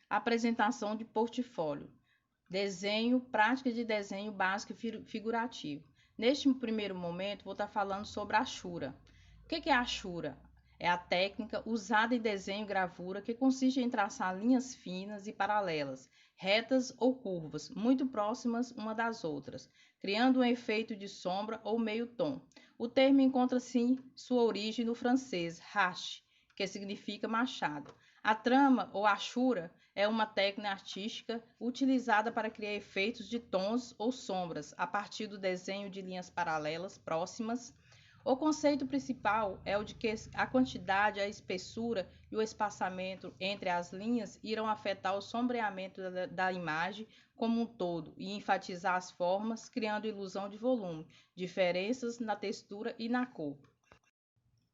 Apresentação de portfólio. Desenho, prática de desenho básico e figurativo. Neste primeiro momento, vou estar falando sobre a Ashura. O que é a Ashura? É a técnica usada em desenho e gravura que consiste em traçar linhas finas e paralelas, retas ou curvas, muito próximas uma das outras, criando um efeito de sombra ou meio tom. O termo encontra, sim, sua origem no francês hache, que significa machado. A trama ou ashura é uma técnica artística utilizada para criar efeitos de tons ou sombras a partir do desenho de linhas paralelas próximas. O conceito principal é o de que a quantidade, a espessura e o espaçamento entre as linhas irão afetar o sombreamento da imagem como um todo e enfatizar as formas, criando ilusão de volume, diferenças na textura e na cor.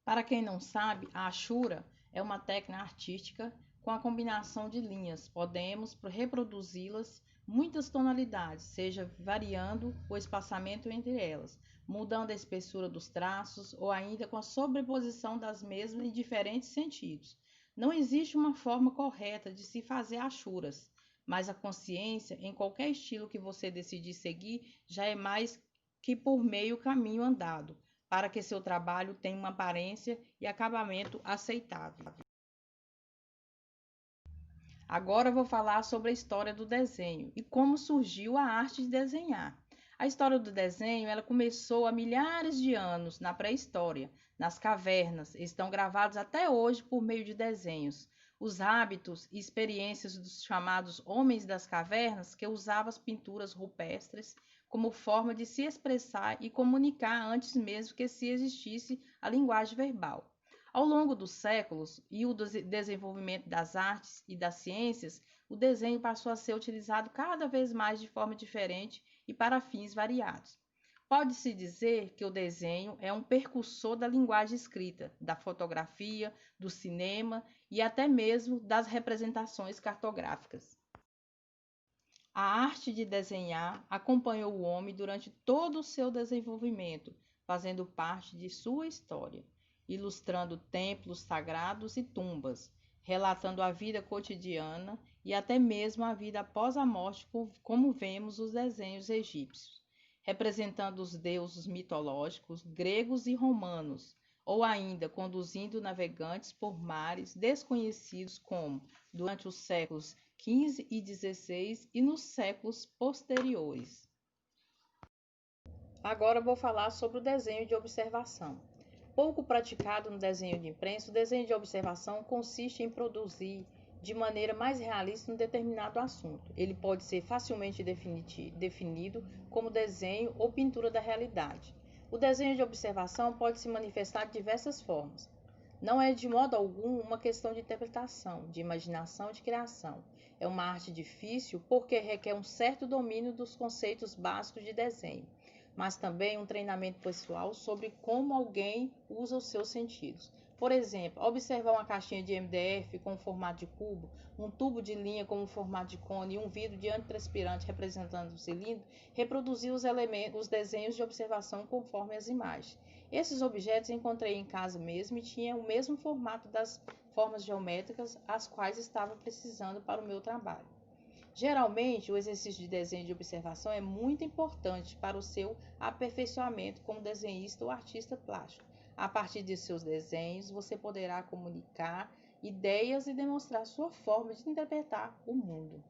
Para quem não sabe, a ashura é uma técnica artística com a combinação de linhas. Podemos reproduzi-las muitas tonalidades, seja variando o espaçamento entre elas, mudando a espessura dos traços ou ainda com a sobreposição das mesmas em diferentes sentidos. Não existe uma forma correta de se fazer achuras, mas a consciência, em qualquer estilo que você decidir seguir, já é mais que por meio caminho andado, para que seu trabalho tenha uma aparência e acabamento aceitável. Agora vou falar sobre a história do desenho e como surgiu a arte de desenhar. A história do desenho, ela começou há milhares de anos na pré-história, nas cavernas, estão gravados até hoje por meio de desenhos. Os hábitos e experiências dos chamados homens das cavernas, que usavam as pinturas rupestres como forma de se expressar e comunicar antes mesmo que se existisse a linguagem verbal. Ao longo dos séculos e o desenvolvimento das artes e das ciências, o desenho passou a ser utilizado cada vez mais de forma diferente e para fins variados. Pode-se dizer que o desenho é um precursor da linguagem escrita, da fotografia, do cinema e até mesmo das representações cartográficas. A arte de desenhar acompanhou o homem durante todo o seu desenvolvimento, fazendo parte de sua história, ilustrando templos sagrados e tumbas, relatando a vida cotidiana e até mesmo a vida após a morte, como vemos os desenhos egípcios, representando os deuses mitológicos gregos e romanos, ou ainda conduzindo navegantes por mares desconhecidos como, durante os séculos XV e XVI e nos séculos posteriores. Agora vou falar sobre o desenho de observação. Pouco praticado no desenho de imprensa, o desenho de observação consiste em produzir de maneira mais realista um determinado assunto. Ele pode ser facilmente definido como desenho ou pintura da realidade. O desenho de observação pode se manifestar de diversas formas. Não é de modo algum uma questão de interpretação, de imaginação e de criação. É uma arte difícil porque requer um certo domínio dos conceitos básicos de desenho, mas também um treinamento pessoal sobre como alguém usa os seus sentidos. Por exemplo, observar uma caixinha de MDF com formato de cubo, um tubo de linha com formato de cone e um vidro de antitranspirante representando o cilindro, reproduzir os desenhos de observação conforme as imagens. Esses objetos encontrei em casa mesmo e tinham o mesmo formato das formas geométricas as quais estava precisando para o meu trabalho. Geralmente, o exercício de desenho de observação é muito importante para o seu aperfeiçoamento como desenhista ou artista plástico. A partir de seus desenhos, você poderá comunicar ideias e demonstrar sua forma de interpretar o mundo.